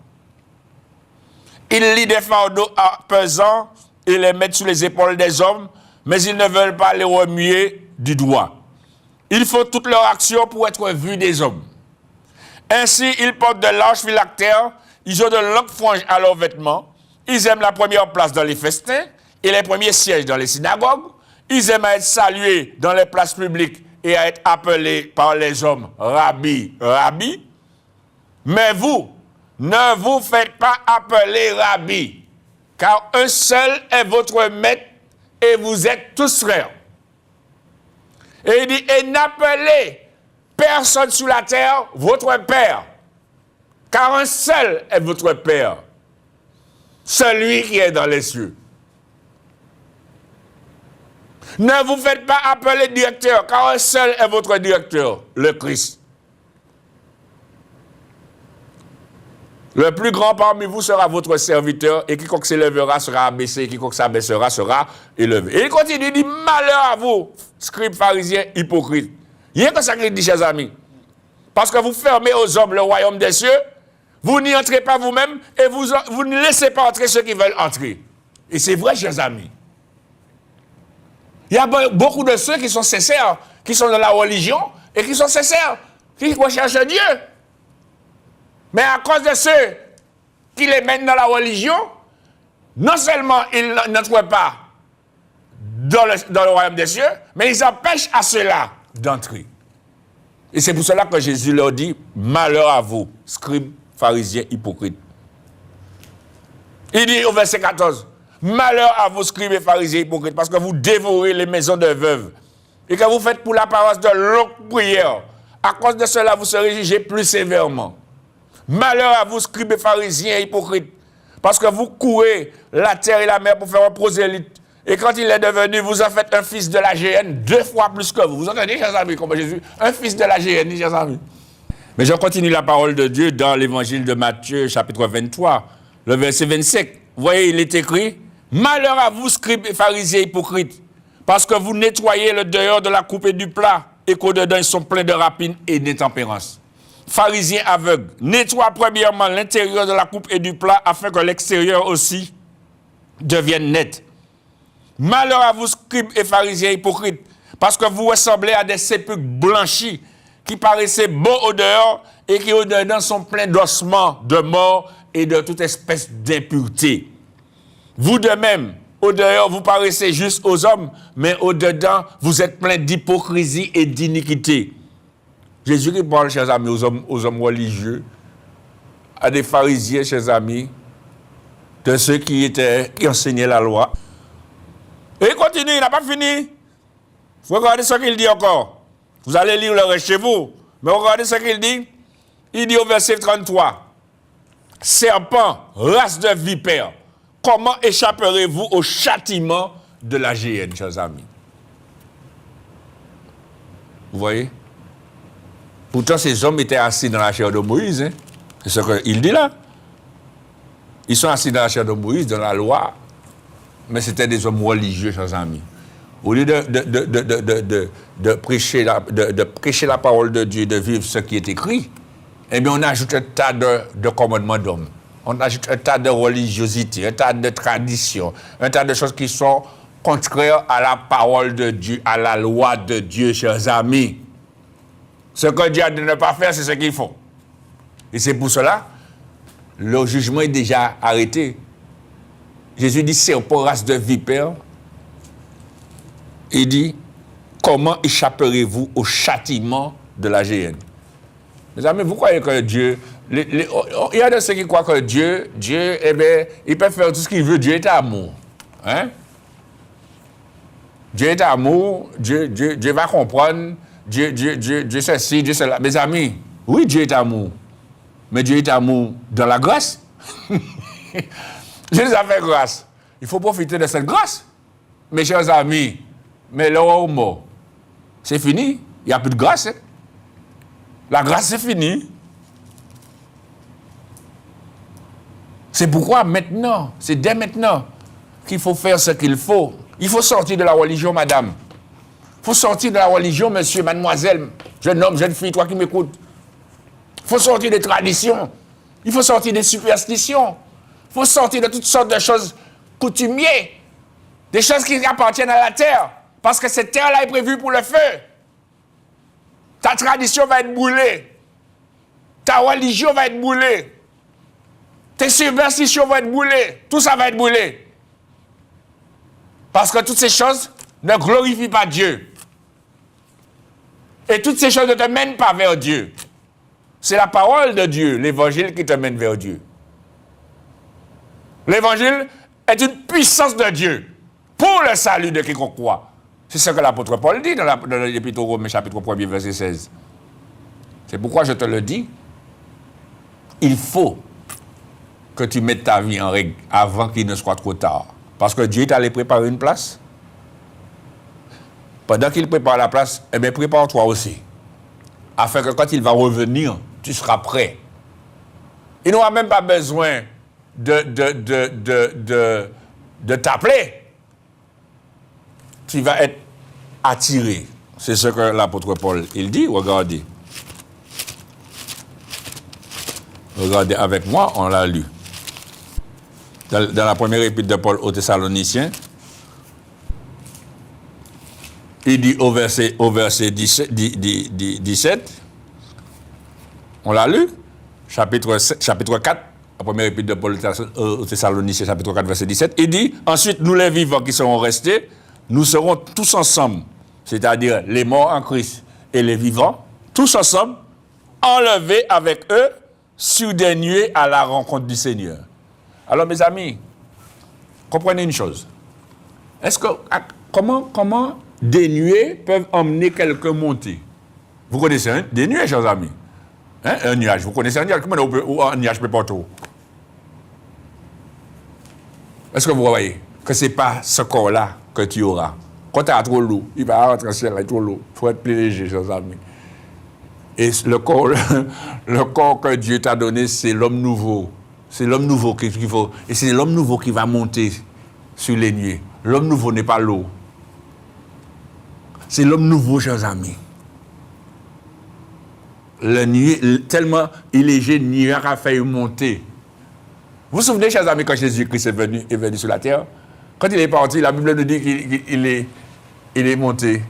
Ils lient des fardeaux pesants et les mettent sur les épaules des hommes, mais ils ne veulent pas les remuer du doigt. Ils font toute leur action pour être vus des hommes. Ainsi, ils portent de larges phylactères, ils ont de longues franges à leurs vêtements, ils aiment la première place dans les festins et les premiers sièges dans les synagogues, ils aiment à être salués dans les places publiques et à être appelés par les hommes Rabbi, Rabbi. Mais vous, ne vous faites pas appeler Rabbi, car un seul est votre maître et vous êtes tous frères. Et il dit, et n'appelez personne sur la terre votre Père, car un seul est votre Père, celui qui est dans les cieux. Ne vous faites pas appeler directeur, car un seul est votre directeur, le Christ. Le plus grand parmi vous sera votre serviteur, et quiconque s'élèvera sera abaissé, et quiconque s'abaissera sera élevé. Et il continue, il dit, malheur à vous, scribes, pharisiens, hypocrites. Il y a que ça qu'il dit, chers amis. Parce que vous fermez aux hommes le royaume des cieux, vous n'y entrez pas vous-même, et vous ne laissez pas entrer ceux qui veulent entrer. Et c'est vrai, chers amis. Il y a beaucoup de ceux qui sont sincères, qui sont dans la religion, et qui sont sincères, qui recherchent Dieu. Mais à cause de ceux qui les mènent dans la religion, non seulement ils n'entrent pas dans le royaume des cieux, mais ils empêchent à ceux-là d'entrer. Et c'est pour cela que Jésus leur dit, malheur à vous, scribes, pharisiens, hypocrites. Il dit au verset 14, malheur à vous, scribes et pharisiens, hypocrites, parce que vous dévorez les maisons de veuves et que vous faites pour l'apparence de longues prières. À cause de cela, vous serez jugés plus sévèrement. Malheur à vous, scribes et pharisiens, hypocrites, parce que vous courez la terre et la mer pour faire un prosélyte. Et quand il est devenu, vous en faites un fils de la géhenne 2 fois plus que vous. Vous entendez, chers amis, comme Jésus, un fils de la géhenne, chers amis. Mais je continue la parole de Dieu dans l'évangile de Matthieu, chapitre 23, le verset 25. Vous voyez, il est écrit, malheur à vous, scribes et pharisiens hypocrites, parce que vous nettoyez le dehors de la coupe et du plat, et qu'au-dedans, ils sont pleins de rapines et d'intempérance. Pharisiens aveugles, nettoie premièrement l'intérieur de la coupe et du plat, afin que l'extérieur aussi devienne net. Malheur à vous, scribes et pharisiens hypocrites, parce que vous ressemblez à des sépulcres blanchis qui paraissaient beaux au dehors et qui au dedans sont pleins d'ossements, de mort et de toute espèce d'impureté. Vous de même, au dehors, vous paraissez juste aux hommes, mais au dedans, vous êtes pleins d'hypocrisie et d'iniquité. Jésus qui parle, chers amis, aux hommes religieux, à des pharisiens, chers amis, de ceux qui enseignaient la loi. Et il continue, il n'a pas fini. Regardez ce qu'il dit encore. Vous allez lire le reste chez vous. Mais regardez ce qu'il dit. Il dit au verset 33. Serpent, race de vipère, comment échapperez-vous au châtiment de la géhenne, chers amis? Vous voyez? Pourtant, ces hommes étaient assis dans la chair de Moïse. Hein? C'est ce qu'il dit là. Ils sont assis dans la chair de Moïse, dans la loi. Mais c'était des hommes religieux, chers amis. Au lieu de prêcher la parole de Dieu, de vivre ce qui est écrit, eh bien, on ajoute un tas de commandements d'hommes. On ajoute un tas de religiosité, un tas de traditions, un tas de choses qui sont contraires à la parole de Dieu, à la loi de Dieu, chers amis. Ce que Dieu a dit de ne pas faire, c'est ce qu'ils font. Et c'est pour cela, le jugement est déjà arrêté. Jésus dit, serpent, race de vipère. Il dit, comment échapperez-vous au châtiment de la géhenne? Mes amis, vous croyez que Dieu Il y a de ceux qui croient que Dieu, eh bien, il peut faire tout ce qu'il veut. Dieu est amour. Hein? Dieu est amour. Dieu va comprendre. Dieu ceci, Dieu cela. Mes amis, oui, Dieu est amour. Mais Dieu est amour dans la grâce. Dieu nous a fait grâce. Il faut profiter de cette grâce. Mes chers amis, mais le mot, c'est fini. Il n'y a plus de grâce. Hein? La grâce, c'est fini. C'est pourquoi maintenant, c'est dès maintenant qu'il faut faire ce qu'il faut. Il faut sortir de la religion, madame. Il faut sortir de la religion, monsieur, mademoiselle, jeune homme, jeune fille, toi qui m'écoutes. Il faut sortir des traditions. Il faut sortir des superstitions. Il faut sortir de toutes sortes de choses coutumières. Des choses qui appartiennent à la terre. Parce que cette terre-là est prévue pour le feu. Ta tradition va être brûlée. Ta religion va être brûlée. Tes superstitions vont être brûlées. Tout ça va être brûlé. Parce que toutes ces choses ne glorifient pas Dieu. Et toutes ces choses ne te mènent pas vers Dieu. C'est la parole de Dieu, l'évangile, qui te mène vers Dieu. L'évangile est une puissance de Dieu pour le salut de quiconque croit. C'est ce que l'apôtre Paul dit dans l'Épître aux Romains, chapitre 1, verset 16. C'est pourquoi je te le dis. Il faut que tu mettes ta vie en règle avant qu'il ne soit trop tard. Parce que Dieu t'allait préparer une place. Pendant qu'il prépare la place, eh bien, prépare-toi aussi. Afin que quand il va revenir, tu seras prêt. Il n'aura même pas besoin de t'appeler. Tu vas être attiré. C'est ce que l'apôtre Paul, il dit. Regardez. Regardez avec moi, on l'a lu. Dans la première épître de Paul aux Thessaloniciens, il dit au verset 17, on l'a lu, chapitre 4, la première épître de Paul aux Thessaloniciens, chapitre 4, verset 17, il dit, ensuite, nous les vivants qui serons restés, nous serons tous ensemble, c'est-à-dire les morts en Christ et les vivants, tous ensemble, enlevés avec eux sur des nuées à la rencontre du Seigneur. Alors, mes amis, comprenez une chose. Comment des nuées peuvent emmener quelqu'un monter? Vous connaissez des nuées, chers amis? Hein? Un nuage. Vous connaissez un nuage? Comment un nuage peut pas trop? Est-ce que vous voyez que ce n'est pas ce corps-là que tu auras? Quand tu as trop lourd, il va rentrer dans le ciel, il est trop lourd. Il faut être plus léger, chers amis. Et le corps que Dieu t'a donné, c'est l'homme nouveau. C'est l'homme nouveau qu'il faut. Et c'est l'homme nouveau qui va monter sur les nuées. L'homme nouveau n'est pas l'eau. C'est l'homme nouveau, chers amis. Le nuée, tellement il est léger, le nuage a failli monter. Vous vous souvenez, chers amis, quand Jésus-Christ est venu sur la terre? Quand il est parti, la Bible nous dit qu'il est monté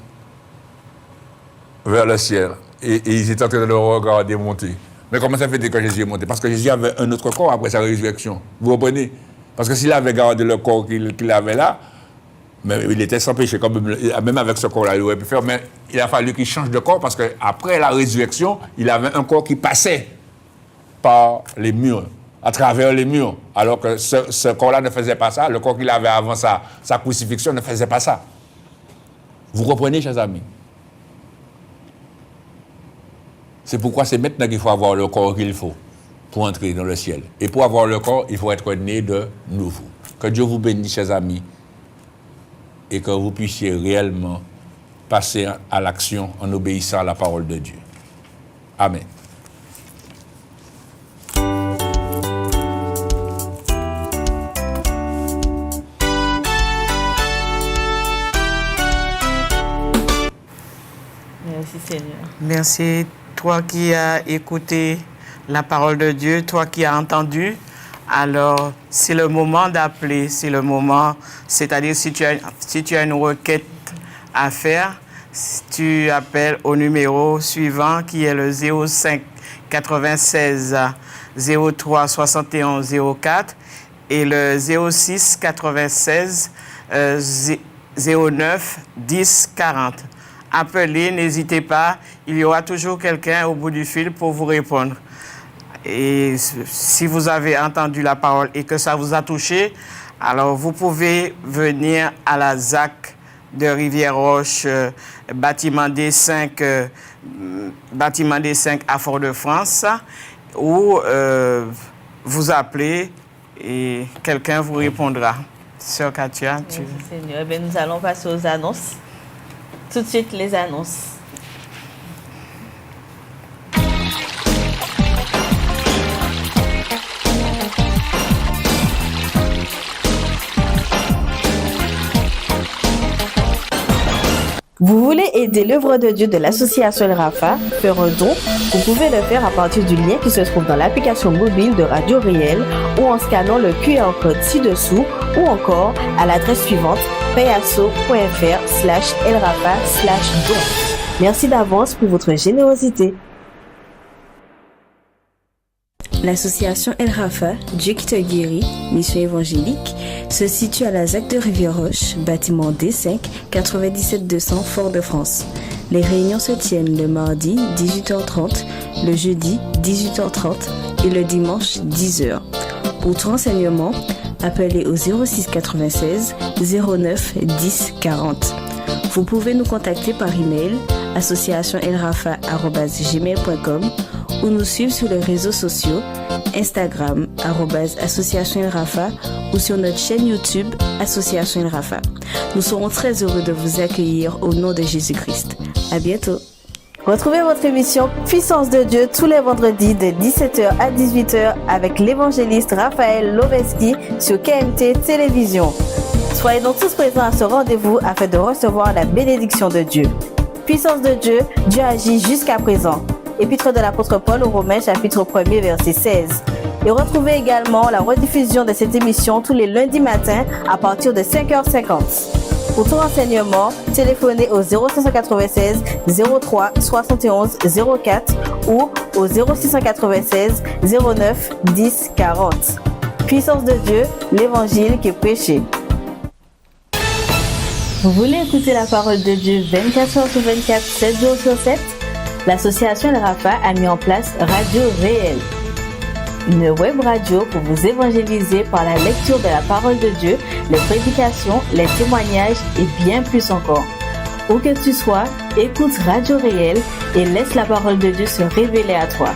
vers le ciel. Et ils étaient en train de le regarder monter. Mais comment ça fait que Jésus est monté? Parce que Jésus avait un autre corps après sa résurrection. Vous comprenez? Parce que s'il avait gardé le corps qu'il avait là, mais il était sans péché, même avec ce corps-là, il aurait pu faire. Mais il a fallu qu'il change de corps parce qu'après la résurrection, il avait un corps qui passait par les murs, à travers les murs. Alors que ce corps-là ne faisait pas ça. Le corps qu'il avait avant sa crucifixion ne faisait pas ça. Vous comprenez, chers amis? C'est pourquoi c'est maintenant qu'il faut avoir le corps qu'il faut pour entrer dans le ciel. Et pour avoir le corps, il faut être né de nouveau. Que Dieu vous bénisse, chers amis, et que vous puissiez réellement passer à l'action en obéissant à la parole de Dieu. Amen.
Merci Seigneur.
Merci. Toi qui as écouté la parole de Dieu, toi qui as entendu, alors c'est le moment d'appeler, c'est le moment, c'est-à-dire si tu as une requête à faire, tu appelles au numéro suivant qui est le 05 96 03 71 04 et le 06 96 09 10 40. Appelez, n'hésitez pas, il y aura toujours quelqu'un au bout du fil pour vous répondre. Et si vous avez entendu la parole et que ça vous a touché, alors vous pouvez venir à la ZAC de Rivière-Roche, bâtiment D5 à Fort-de-France, où vous appelez et quelqu'un vous répondra. Sœur Katia,
Merci, Seigneur. Eh bien, nous allons passer aux annonces. Tout de suite, les annonces. Vous voulez aider l'œuvre de Dieu de l'association El Rafa, faire un don? Vous pouvez le faire à partir du lien qui se trouve dans l'application mobile de Radio Réel ou en scannant le QR code ci-dessous ou encore à l'adresse suivante payasso.fr/elrafa/don. Merci d'avance pour votre générosité.
L'association El Rafa, Dieu qui te guérit, mission évangélique, se situe à la ZAC de Rivière-Roche, bâtiment D5, 97 200 Fort-de-France. Les réunions se tiennent le mardi 18h30, le jeudi 18h30 et le dimanche 10h. Pour tout renseignement, appelez au 06 96 09 10 40. Vous pouvez nous contacter par email associationelrafa@gmail.com ou nous suivre sur les réseaux sociaux Instagram @associationelrafa ou sur notre chaîne YouTube Association El Rafa. Nous serons très heureux de vous accueillir au nom de Jésus-Christ. À bientôt.
Retrouvez votre émission Puissance de Dieu tous les vendredis de 17h à 18h avec l'évangéliste Raphaël Loveski sur KMT Télévision. Soyez donc tous présents à ce rendez-vous afin de recevoir la bénédiction de Dieu. Puissance de Dieu, Dieu agit jusqu'à présent. Épître de l'apôtre Paul aux Romains, chapitre 1er, verset 16. Et retrouvez également la rediffusion de cette émission tous les lundis matins à partir de 5h50. Pour tout renseignement, téléphonez au 0596 03 71 04 ou au 0696 09 10 40. Puissance de Dieu, l'évangile qui est prêché. Vous voulez écouter la parole de Dieu 24 heures sur 24, 7 jours sur 7? L'association El Rafa a mis en place Radio Réel, une web radio pour vous évangéliser par la lecture de la parole de Dieu, les prédications, les témoignages et bien plus encore. Où que tu sois, écoute Radio Réel et laisse la parole de Dieu se révéler à toi.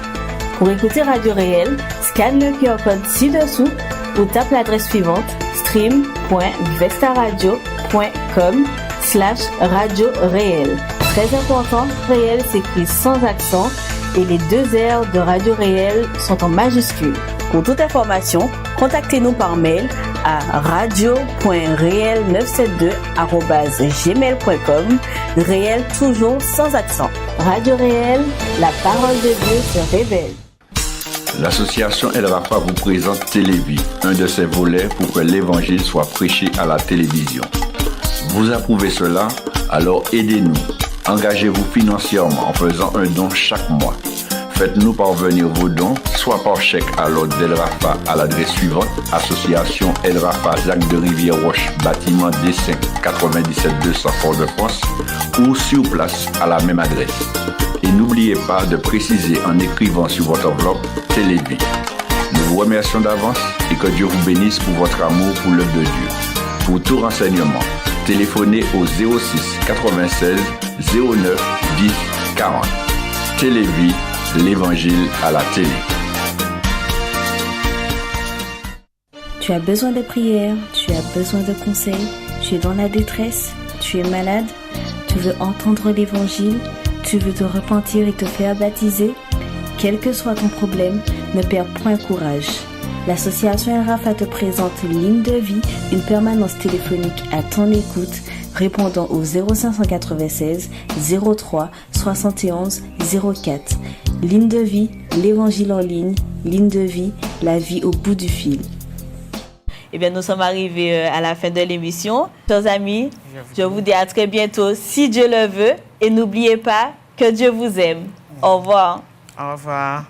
Pour écouter Radio Réel, scanne le QR code ci-dessous ou tape l'adresse suivante stream.vestaradio.com/radio réel. Très important, Réel s'écrit sans accent et les 2 R de Radio Réel sont en majuscules. Pour toute information, contactez-nous par mail à radio.réel972@gmail.com. Réel toujours sans accent. Radio Réel, la parole de Dieu se révèle.
L'association El Rafa vous présente Télévie, un de ses volets pour que l'évangile soit prêché à la télévision. Vous approuvez cela? Alors aidez-nous. Engagez-vous financièrement en faisant un don chaque mois. Faites-nous parvenir vos dons, soit par chèque à l'ordre d'El Rafa à l'adresse suivante, Association El Rafa, ZAC de Rivière-Roche, bâtiment D5, 97 200 Fort-de-France, ou sur place à la même adresse. Et n'oubliez pas de préciser en écrivant sur votre enveloppe Télévie. Nous vous remercions d'avance et que Dieu vous bénisse pour votre amour pour l'œuvre de Dieu. Pour tout renseignement, téléphonez au 06 96 09 10 40. Télévie, l'évangile à la télé.
Tu as besoin de prière, tu as besoin de conseils, tu es dans la détresse, tu es malade, tu veux entendre l'évangile, tu veux te repentir et te faire baptiser. Quel que soit ton problème, ne perds point courage. L'association El Rafa te présente Ligne de vie, une permanence téléphonique à ton écoute, répondant au 0596 03 71 04. Ligne de vie, l'évangile en ligne. Ligne de vie, la vie au bout du fil.
Eh bien, nous sommes arrivés à la fin de l'émission. Chers amis, je vous dis à très bientôt, si Dieu le veut. Et n'oubliez pas que Dieu vous aime. Au revoir.
Au revoir.